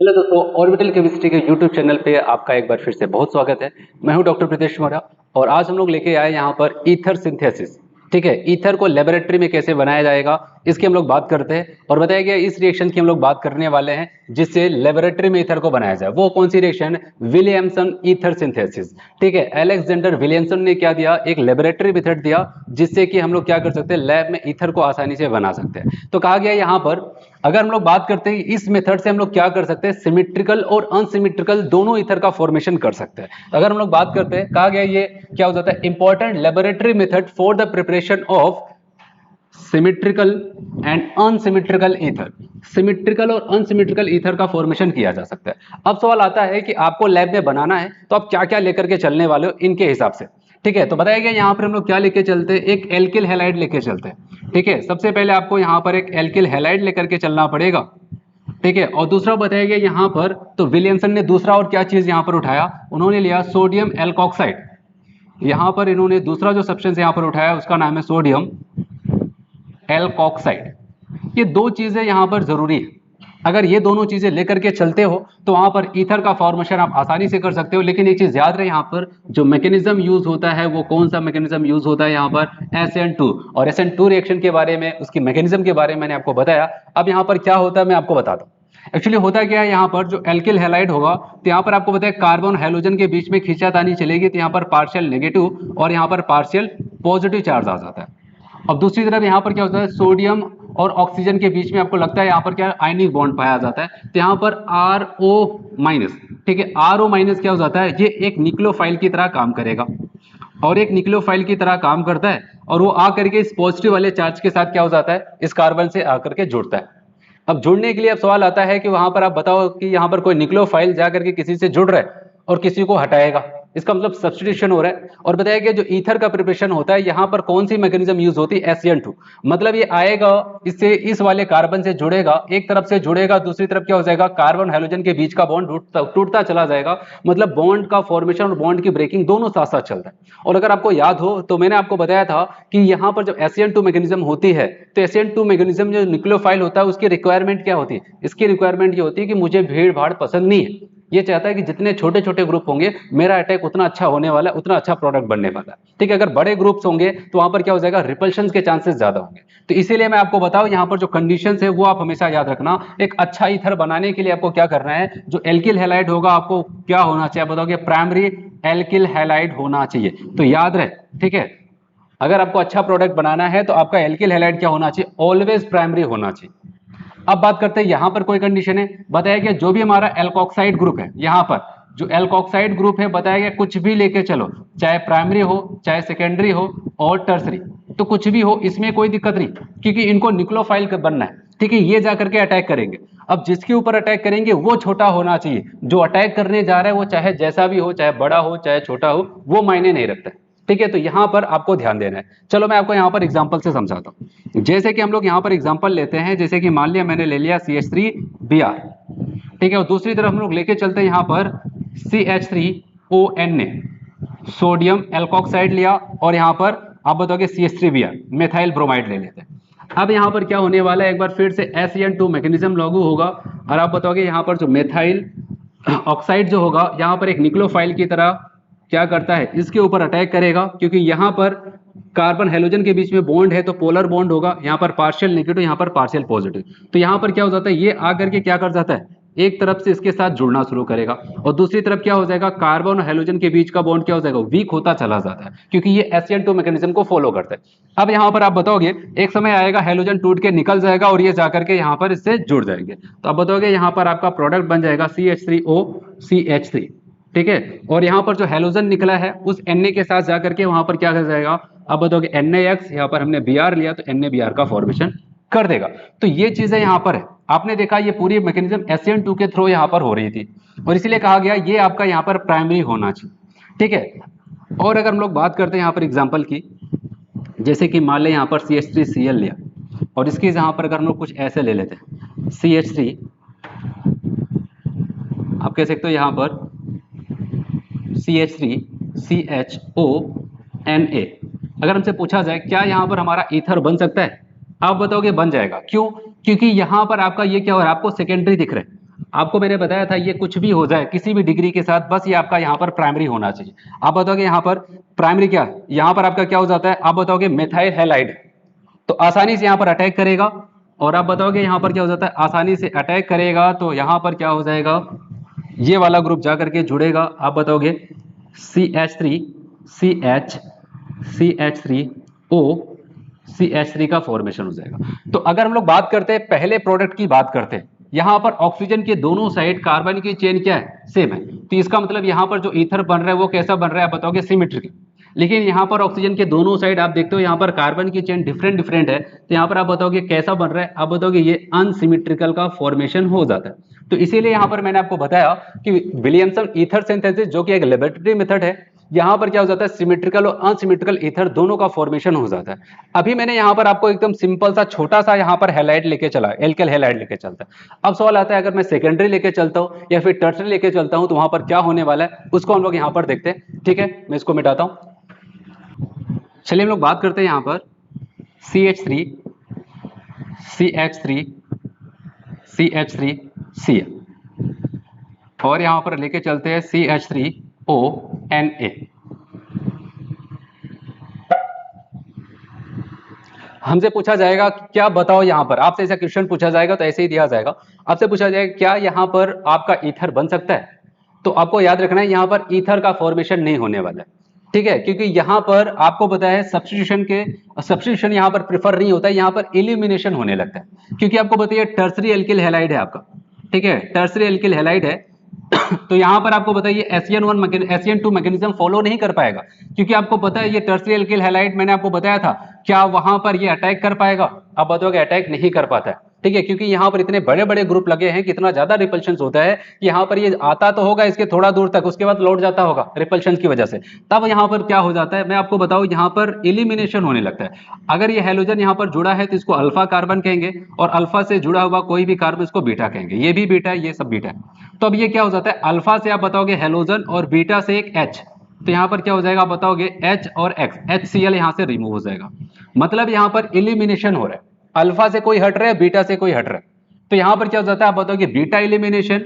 Hello दोस्तों, orbital chemistry के YouTube channel पे आपका एक बार फिर से बहुत स्वागत है। मैं हूं डॉक्टर प्रीतेश मौर्य और आज हम लोग लेके आए यहाँ पर ईथर सिंथेसिस। ठीक है, ईथर को लेबोरेटरी में कैसे बनाया जाएगा इसकी हम लोग बात करते हैं और बताया गया इस रिएक्शन की हम लोग बात करने वाले हैं जिससे लेबोरेटरी में ईथर को बनाया जाए। वो कौन सी रिएक्शन? Williamson ether synthesis. ठीक है, अलेक्जेंडर विलियमसन ने क्या दिया? एक लेबोरेटरी मेथड दिया जिससे कि हम लोग क्या कर सकते हैं, लैब में ईथर को आसानी से बना सकते हैं। तो कहा गया यहाँ पर अगर हम लोग बात करते हैं इस मेथड से हम लोग क्या कर सकते हैं, सिमेट्रिकल और अनसिमेट्रिकल दोनों ईथर का फॉर्मेशन कर सकते हैं। अगर हम लोग बात करते हैं, कहा गया ये क्या हो जाता है, important laboratory method for the preparation of symmetrical and unsymmetrical ether. Symmetrical और अनसिमेट्रिकल ईथर का फॉर्मेशन किया जा सकता है। अब सवाल आता है कि आपको लैब में बनाना है तो आप क्या क्या लेकर के चलने वाले हो इनके हिसाब से। ठीक है, तो बताया गया यहाँ पर हम लोग क्या लेके चलते हैं, एक एल्किल हैलाइड लेके चलते हैं। ठीक है, सबसे पहले आपको यहाँ पर एक एल्किल हैलाइड लेकर के चलना पड़ेगा। ठीक है, और दूसरा बताया गया यहाँ पर, तो विलियमसन ने दूसरा और क्या चीज यहाँ पर उठाया, उन्होंने लिया सोडियम एल्कोक्साइड। यहाँ पर इन्होंने दूसरा जो सब्सटेंस यहाँ पर उठाया उसका नाम है सोडियम एल्कोक्साइड। ये दो चीजें यहाँ पर जरूरी है। अगर ये दोनों चीजें लेकर के चलते हो तो वहां पर ईथर का फॉर्मेशन आप आसानी से कर सकते हो। लेकिन एक चीज याद रहे, यहाँ पर जो मैकेनिज्म यूज होता है वो कौन सा मैकेनिज्म यूज होता है, यहाँ पर SN2। और SN2 रिएक्शन के बारे में, उसकी मैकेनिज्म के बारे में मैंने आपको बताया। अब यहाँ पर क्या होता है मैं आपको बताता हूँ। एक्चुअली होता क्या है, यहाँ पर जो एल्किल हैलाइड होगा तो यहाँ पर आपको बताया कार्बन हाइड्रोजन के बीच में खींचातानी चलेगी तो यहाँ पर पार्शियल नेगेटिव और यहाँ पर पार्शियल पॉजिटिव चार्ज आ जाता है। अब दूसरी तरफ यहाँ पर क्या होता है, सोडियम और ऑक्सीजन के बीच में आपको लगता है यहाँ पर क्या आयनिक बॉन्ड पाया जाता है तो यहाँ पर RO-। ठीक है, RO- क्या हो जाता है, ये एक न्यूक्लियोफाइल की तरह काम करेगा और एक न्यूक्लियोफाइल की तरह काम करता है और वो आकर के इस पॉजिटिव वाले चार्ज के साथ क्या हो जाता है, इस कार्बन से आकर के जुड़ता है। अब जुड़ने के लिए अब सवाल आता है कि वहां पर आप बताओ कि यहाँ पर कोई न्यूक्लियोफाइल जाकर के किसी से जुड़ रहा है और किसी को हटाएगा, इसका मतलब सब्स्टिट्यूशन हो रहा है। और बताया गया जो ईथर का प्रिपरेशन होता है यहाँ पर कौन सी मैकेनिज्म यूज होती है, SN2। मतलब ये आएगा, इससे इस वाले कार्बन से जुड़ेगा, एक तरफ से जुड़ेगा, दूसरी तरफ क्या हो जाएगा, कार्बन हाइड्रोजन के बीच का बॉन्ड टूटता चला जाएगा। मतलब बॉन्ड का फॉर्मेशन और बॉन्ड की ब्रेकिंग दोनों साथ साथ चल रहा है। और अगर आपको याद हो तो मैंने आपको बताया था कि यहाँ पर जब SN2 मैकेनिज्म होती है तो SN2 मैकेनिज्म जो न्यूक्लियोफाइल होता है उसकी रिक्वायरमेंट क्या होती है, इसकी रिक्वायरमेंट ये होती है कि मुझे भीड़ भाड़ पसंद नहीं है। ये चाहता है कि जितने छोटे छोटे ग्रुप होंगे मेरा अटैक उतना अच्छा होने वाला है, उतना अच्छा प्रोडक्ट बनने वाला है। ठीक है, अगर बड़े ग्रुप्स होंगे तो वहां पर क्या हो जाएगा, रिपल्शन के चांसेस ज्यादा होंगे। तो इसीलिए मैं आपको बताऊं यहाँ पर जो कंडीशंस है वो आप हमेशा याद रखना। एक अच्छा ईथर बनाने के लिए आपको क्या करना है, जो एल्किल हैलाइड होगा आपको क्या होना चाहिए, बताओगे, प्राइमरी एल्किल हैलाइड होना चाहिए। तो याद रहे, ठीक है, अगर आपको अच्छा प्रोडक्ट बनाना है तो आपका एल्किल हैलाइड क्या होना चाहिए, ऑलवेज प्राइमरी होना चाहिए। अब बात करते हैं यहाँ पर कोई कंडीशन है, बताया गया जो भी हमारा एल्कोक्साइड ग्रुप है, यहाँ पर जो एल्कोक्साइड ग्रुप है बताया गया कुछ भी लेके चलो, चाहे प्राइमरी हो चाहे सेकेंडरी हो और टर्सरी, तो कुछ भी हो इसमें कोई दिक्कत नहीं, क्योंकि इनको न्यूक्लियोफाइल बनना है। ठीक है, ये जाकर के अटैक करेंगे। अब जिसके ऊपर अटैक करेंगे वो छोटा होना चाहिए, जो अटैक करने जा रहा है वो चाहे जैसा भी हो, चाहे बड़ा हो चाहे छोटा हो, वो मायने नहीं रखता है। ठीक है, तो यहां पर आपको ध्यान देना है। चलो मैं आपको यहां पर एग्जांपल से समझाता हूं। जैसे कि हम लोग यहां पर एग्जांपल लेते हैं, जैसे कि मान लिया मैंने ले लिया CH3Br। ठीक है, और दूसरी तरफ हम लोग लेके चलते हैं यहां पर CH3ONA, सोडियम एल्कोक्साइड लिया, और यहां पर आप बताओगे CH3Br, मेथाइल ब्रोमाइड ले लेते हैं। अब यहां पर क्या होने वाला है, एक बार फिर से SN2 मैकेनिज्म लागू होगा और आप बताओगे यहां पर जो मेथाइल ऑक्साइड जो होगा यहाँ पर एक न्यूक्लियोफाइल की तरह क्या करता है, इसके ऊपर अटैक करेगा, क्योंकि यहाँ पर कार्बन हाइड्रोजन के बीच में बॉन्ड है तो पोलर बॉन्ड होगा, यहाँ पर पार्शियल नेगेटिव यहाँ पर पार्शियल पॉजिटिव। तो यहाँ पर क्या हो जाता है, ये आकर के क्या कर जाता है, एक तरफ से इसके साथ जुड़ना शुरू करेगा और दूसरी तरफ क्या हो जाएगा, कार्बन और हाइड्रोजन के बीच का बॉन्ड क्या हो जाएगा, वीक होता चला जाता है, क्योंकि ये SN2 मैकेनिज्म को फॉलो करता है। अब यहाँ पर आप बताओगे एक समय आएगा हाइड्रोजन टूट के निकल जाएगा और ये जाकर के यहाँ पर इससे जुड़ जाएंगे, तो आप बताओगे यहाँ पर आपका प्रोडक्ट बन जाएगा CH3O CH3। ठीक है, और यहाँ पर जो हेलोजन निकला है उस Na के साथ जाकर के वहां पर क्या कर जाएगा, अब बताओगे NaX, यहाँ पर हमने Br लिया तो NaBr का फॉर्मेशन कर देगा। तो ये चीजें यहाँ पर है, आपने देखा ये पूरी मैकेनिज्म SN2 के थ्रू यहाँ पर हो रही थी और इसीलिए कहा गया ये आपका यहाँ पर प्राइमरी होना चाहिए। ठीक है, और अगर हम लोग बात करते हैं यहाँ पर एग्जाम्पल की, जैसे कि मान लें यहाँ पर CH3Cl लिया और इसकी यहाँ पर अगर हम लोग कुछ ऐसे ले लेते हैं CH3, आप कह सकते हो यहाँ पर CH3CHONA। अगर हमसे पूछा जाए क्या यहाँ पर हमारा ईथर बन सकता है, आप बताओगे बन जाएगा। क्यों? क्योंकि यहाँ पर आपका ये क्या हो रहा है, आपको सेकेंडरी दिख रहा है। आपको मैंने बताया था ये कुछ भी हो जाए किसी भी डिग्री के साथ, बस ये आपका यहाँ पर प्राइमरी होना चाहिए। आप बताओगे यहाँ पर प्राइमरी क्या, यहाँ पर आपका क्या हो जाता है, आप बताओगे मेथाइल हैलाइड, तो आसानी से यहाँ पर अटैक करेगा। और आप बताओगे यहाँ पर क्या हो जाता है, आसानी से अटैक करेगा, तो यहाँ पर क्या हो जाएगा, ये वाला ग्रुप जा करके जुड़ेगा। आप बताओगे CH3 CH CH3O CH3 का फॉर्मेशन हो जाएगा। तो अगर हम लोग बात करते हैं पहले प्रोडक्ट की बात करते हैं, यहां पर ऑक्सीजन के दोनों साइड कार्बन की चेन क्या है, सेम है, तो इसका मतलब यहां पर जो ईथर बन रहा है वो कैसा बन रहा है, आप बताओगे सिमेट्रिकल। लेकिन यहाँ पर ऑक्सीजन के दोनों साइड आप देखते हो यहाँ पर कार्बन की चेन डिफरेंट डिफरेंट है, तो यहाँ पर आप बताओगे कैसा बन रहा है, आप बताओगे ये अनसिमेट्रिकल का फॉर्मेशन हो जाता है। तो इसीलिए यहाँ पर मैंने आपको बताया कि विलियमसन ईथर सिंथेसिस जो कि एक लेबोरेटरी मेथड है, यहाँ पर क्या हो जाता है, सिमेट्रिकल और अनसिमेट्रिकल ईथर दोनों का फॉर्मेशन हो जाता है। अभी मैंने यहाँ पर आपको एकदम सिंपल सा छोटा सा यहाँ पर हैलाइड लेके चला, एल्केल हैलाइड लेके चलता है। अब सवाल आता है अगर मैं सेकेंडरी लेके चलता हूँ या फिर टर्सरी लेके चलता हूँ तो वहां पर क्या होने वाला है, उसको हम लोग यहाँ पर देखते हैं। ठीक है, मैं इसको मिटाता हूँ। चलिए हम लोग बात करते हैं यहाँ पर CH3 CH3 CH3 Cl और यहाँ पर लेके चलते हैं CH3O Na। हमसे पूछा जाएगा क्या बताओ, यहाँ पर आपसे ऐसा क्वेश्चन पूछा जाएगा तो ऐसे ही दिया जाएगा, आपसे पूछा जाएगा क्या यहाँ पर आपका ईथर बन सकता है, तो आपको याद रखना है यहाँ पर ईथर का फॉर्मेशन नहीं होने वाला है। ठीक है, क्योंकि यहाँ पर आपको पता है सब्स्टिट्यूशन यहाँ पर प्रेफर नहीं होता है, यहाँ पर एलिमिनेशन होने लगता है, क्योंकि आपको बताइए टर्सरी एल्किल हैलाइड है आपका। ठीक है, टर्सरी एल्किल हैलाइड है तो यहाँ पर आपको बताइए SN2 मैकेनिज्म फॉलो नहीं कर पाएगा, क्योंकि आपको पता है ये टर्सरी एल्किल हैलाइड मैंने आपको बताया था, क्या वहां पर ये अटैक कर पाएगा, आप बताओगे अटैक नहीं कर पाता है। ठीक है, क्योंकि यहाँ पर इतने बड़े बड़े ग्रुप लगे हैं, कितना ज्यादा रिपल्शन होता है कि यहाँ पर ये आता तो होगा इसके थोड़ा दूर तक, उसके बाद लौट जाता होगा रिपल्शन की वजह से, तब यहाँ पर क्या हो जाता है मैं आपको बताऊं, यहाँ पर एलिमिनेशन होने लगता है। अगर ये हेलोजन यहाँ पर जुड़ा है तो इसको अल्फा कार्बन कहेंगे, और अल्फा से जुड़ा हुआ कोई भी कार्बन इसको बीटा कहेंगे, ये भी बीटा है ये सब बीटा है। तो अब ये क्या हो जाता है, अल्फा से आप बताओगे हेलोजन और बीटा से एक H, तो यहाँ पर क्या हो जाएगा, आप बताओगे H और X, HCl यहाँ से रिमूव हो जाएगा, मतलब यहाँ पर एलिमिनेशन हो रहा है, अल्फा से कोई हट रहा है बीटा से कोई हट रहा है। तो यहाँ पर क्या हो जाता है, आप बताओगे बीटा एलिमिनेशन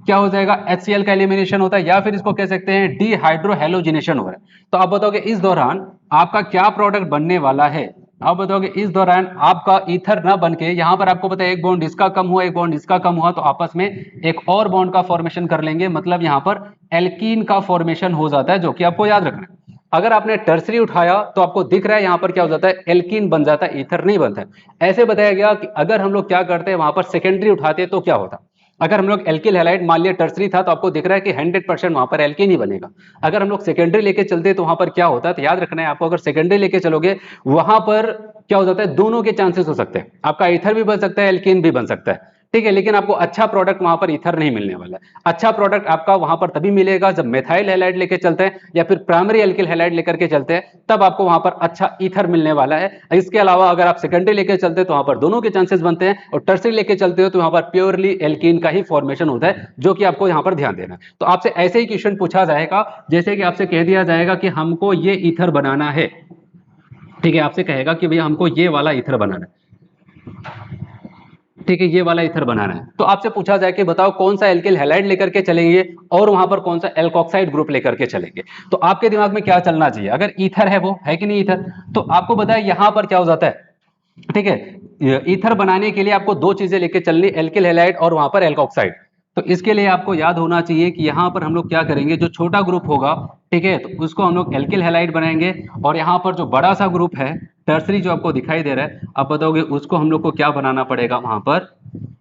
क्या हो जाएगा, HCl का एलिमिनेशन होता है, या फिर इसको कह सकते हैं डिहाइड्रोहेलोजिनेशन हो रहा है। तो आप बताओगे इस दौरान आपका क्या प्रोडक्ट बनने वाला है, आप बताओगे इस दौरान आपका ईथर ना बन के, यहाँ पर आपको पता है एक बॉन्ड इसका कम हुआ एक बॉन्ड इसका कम हुआ, तो आपस में एक और बॉन्ड का फॉर्मेशन कर लेंगे, मतलब यहाँ पर एल्कीन का फॉर्मेशन हो जाता है, जो कि आपको याद रखना है। अगर आपने टर्सरी उठाया तो आपको दिख रहा है यहाँ पर क्या हो जाता है, एल्कीन बन जाता है, ईथर नहीं बनता है। ऐसे बताया गया कि अगर हम लोग क्या करते हैं वहां पर सेकेंडरी उठाते तो क्या होता, अगर हम लोग एल्किल हैलाइड मान लिया टर्सरी था तो आपको दिख रहा है कि 100% वहां पर एल्कीन ही बनेगा। अगर हम लोग सेकेंडरी लेके चलते तो वहां पर क्या होता है, तो याद रखना है आपको, अगर सेकेंडरी लेके चलोगे वहां पर क्या हो जाता है, दोनों के चांसेस हो सकते हैं, आपका ईथर भी बन सकता है एल्कीन भी बन सकता है। ठीक है, लेकिन आपको अच्छा प्रोडक्ट वहां पर ईथर नहीं मिलने वाला है। अच्छा प्रोडक्ट आपका वहां पर तभी मिलेगा जब मेथाइल हैलाइड लेके चलते हैं या फिर प्राइमरी एल्किल हैलाइड लेकर के चलते हैं, तब आपको वहां पर अच्छा ईथर मिलने वाला है। इसके अलावा अगर आप सेकेंडरी लेके चलते हैं तो वहां पर दोनों के चांसेस बनते हैं, और टर्सरी लेके चलते हो तो वहां पर प्योरली एल्कीन का ही फॉर्मेशन होता है, जो कि आपको यहाँ पर ध्यान देना है। तो आपसे ऐसे ही क्वेश्चन पूछा जाएगा, जैसे कि आपसे कह दिया जाएगा कि हमको ये ईथर बनाना है। ठीक है, आपसे कहेगा कि भैया हमको ये वाला ईथर बनाना है, ठीक है ये वाला ईथर बनाना है, तो आपसे पूछा जाए कि बताओ कौन सा एल्किल हैलाइड लेकर के चलेंगे और वहां पर कौन सा एल्कोक्साइड ग्रुप लेकर के चलेंगे। तो आपके दिमाग में क्या चलना चाहिए, अगर ईथर है वो है कि नहीं ईथर, तो आपको बताया यहां पर क्या हो जाता है। ठीक है, ईथर बनाने के लिए आपको दो चीजें लेके चलनी, एल्किल हैलाइड और वहां पर एल्कोक्साइड। तो इसके लिए आपको याद होना चाहिए कि यहाँ पर हम लोग क्या करेंगे, जो छोटा ग्रुप होगा ठीक है तो उसको हम लोग एल्किल हैलाइड बनाएंगे, और यहाँ पर जो बड़ा सा ग्रुप है टर्सरी जो आपको दिखाई दे रहा है, आप बताओगे उसको हम लोग को क्या बनाना पड़ेगा, वहां पर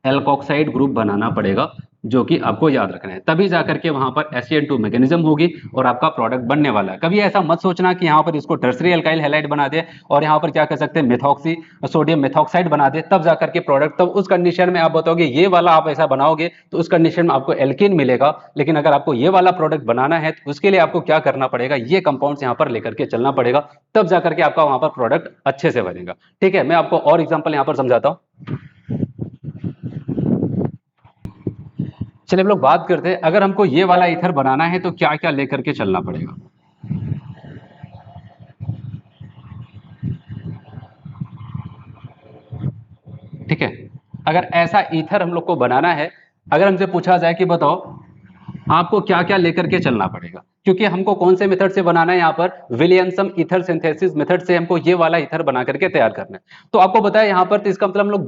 एल्कोक्साइड ग्रुप बनाना पड़ेगा, जो कि आपको याद रखना है, तभी जाकर के वहां पर SN2 मैकेनिज्म होगी और आपका प्रोडक्ट बनने वाला है। कभी ऐसा मत सोचना कि यहाँ पर इसको टर्सरी एल्काइल हैलाइड बना दे और यहाँ पर क्या कर सकते हैं मेथॉक्सी सोडियम मेथॉक्साइड बना दे, तब जाकर के प्रोडक्ट, तब उस कंडीशन में आप बताओगे ये वाला आप ऐसा बनाओगे तो उस कंडीशन में आपको एल्कीन मिलेगा। लेकिन अगर आपको ये वाला प्रोडक्ट बनाना है तो उसके लिए आपको क्या करना पड़ेगा, ये कंपाउंड्स यहाँ पर लेकर के चलना पड़ेगा, तब जाकर के आपका वहां पर प्रोडक्ट अच्छे से बनेगा। ठीक है, मैं आपको और एग्जांपल यहाँ पर समझाता हूँ। चलिए हम लोग बात करते हैं, अगर हमको ये वाला ईथर बनाना है तो क्या क्या लेकर के चलना पड़ेगा। ठीक है, अगर ऐसा ईथर हम लोग को बनाना है अगर हमसे पूछा जाए कि बताओ आपको क्या क्या लेकर के चलना पड़ेगा, क्योंकि हमको कौन से मेथड से बनाना है, यहाँ पर विलियमसन ईथर सिंथेसिस मेथड से हमको ये वाला ईथर बना करके तैयार करना है। तो आपको बताया यहाँ पर, तो इसका मतलब हम लोग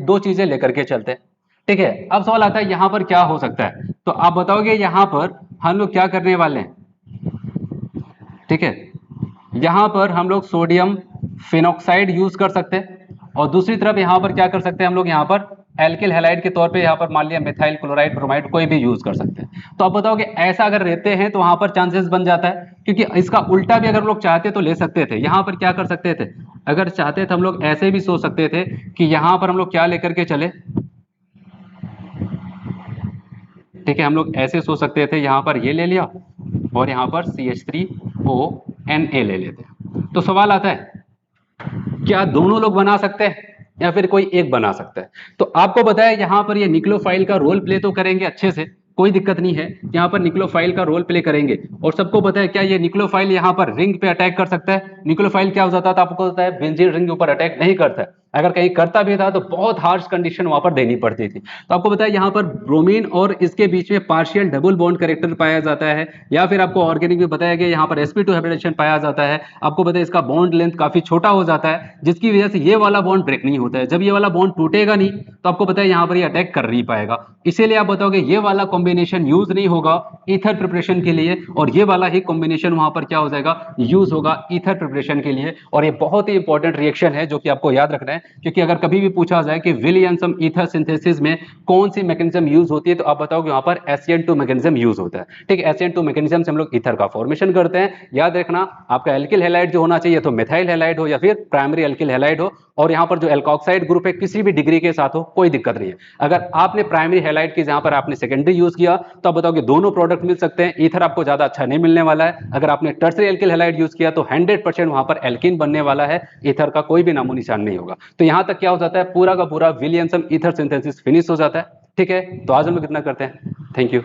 दो चीजें लेकर के चलते हैं। ठीक है, अब सवाल आता है यहाँ पर क्या हो सकता है, तो आप बताओगे यहाँ पर हम लोग क्या करने वाले हैं। ठीक है, यहाँ पर हम लोग सोडियम फिनॉक्साइड यूज कर सकते हैं, और दूसरी तरफ यहाँ पर क्या कर सकते हैं हम लोग, यहाँ पर एल्किल हैलाइड के तौर पे यहाँ पर मान लिया मिथाइल क्लोराइड ब्रोमाइड कोई भी यूज कर सकते हैं। तो आप बताओगे ऐसा अगर रहते हैं तो वहां पर चांसेस बन जाता है, क्योंकि इसका उल्टा भी अगर हम लोग चाहते तो ले सकते थे। यहाँ पर क्या कर सकते थे, अगर चाहते थे हम लोग ऐसे भी सोच सकते थे कि यहाँ पर हम लोग क्या लेकर के चले। ठीक है, हम लोग ऐसे सोच सकते थे, यहाँ पर ये ले लिया और यहाँ पर CH3ONA ले लेते हैं। तो सवाल आता है क्या दोनों लोग बना सकते हैं या फिर कोई एक बना सकता है। तो आपको बताया यहाँ पर ये निक्लोफाइल का रोल प्ले तो करेंगे अच्छे से, कोई दिक्कत नहीं है, यहाँ पर निक्लोफाइल का रोल प्ले करेंगे। और सबको पता है क्या ये निक्लोफाइल यहाँ पर रिंग पे अटैक कर सकता है। निक्लोफाइल क्या हो जाता था आपको पता है, बेंजीन रिंग के ऊपर अटैक नहीं करता है, अगर कहीं करता भी था तो बहुत हार्श कंडीशन वहां पर देनी पड़ती थी। तो आपको बताया यहाँ पर ब्रोमीन और इसके बीच में पार्शियल डबल बॉन्ड कैरेक्टर पाया जाता है, या फिर आपको ऑर्गेनिक में बताया गया यहाँ पर sp2 हाइब्रिडेशन पाया जाता है। आपको बताया इसका बॉन्ड लेंथ काफी छोटा हो जाता है, जिसकी वजह से ये वाला बॉन्ड ब्रेक नहीं होता है। जब ये वाला बॉन्ड टूटेगा नहीं तो आपको बताया यहाँ पर ये अटैक कर नहीं पाएगा। इसीलिए आप बताओगे ये वाला कॉम्बिनेशन यूज नहीं होगा ईथर प्रिपरेशन के लिए, और ये वाला ही कॉम्बिनेशन वहां पर क्या हो जाएगा, यूज होगा ईथर प्रिपरेशन के लिए। और ये बहुत ही इंपॉर्टेंट रिएक्शन है जो कि आपको याद रखना है, क्योंकि अगर कभी भी पूछा जाए कि विलियमसन ईथर सिंथेसिस में कौन सी मैकेनिज्म यूज होती है, तो आप बताओगे यहाँ पर SN2 मैकेनिज्म यूज होता है। ठीक है, SN2 मैकेनिज्म से हम लोग ईथर का फॉर्मेशन करते हैं। याद रखना आपका एल्किल हैलाइड जो होना चाहिए तो मिथाइल हैलाइड हो या फिर प्राइमरी एल्किल हैलाइड हो, और यहाँ पर जो एल्कोक्साइड ग्रुप है किसी भी डिग्री के साथ हो, कोई दिक्कत नहीं है। अगर आपने प्राइमरी हैलाइड की जहां पर आपने सेकेंडरी यूज किया तो आप बताओगे दोनों प्रोडक्ट मिल सकते हैं, ईथर आपको ज्यादा अच्छा नहीं मिलने वाला है। अगर आपने टर्सरी एल्किल हैलाइड यूज किया तो 100% वहां पर एल्किन बनने वाला है, ईथर का कोई भी नामो निशान नहीं होगा। तो यहां तक क्या हो जाता है, पूरा का पूरा विलियमसन ईथर सिंथेसिस फिनिश हो जाता है। ठीक है, तो आज हम लोग इतना करते हैं। Thank you.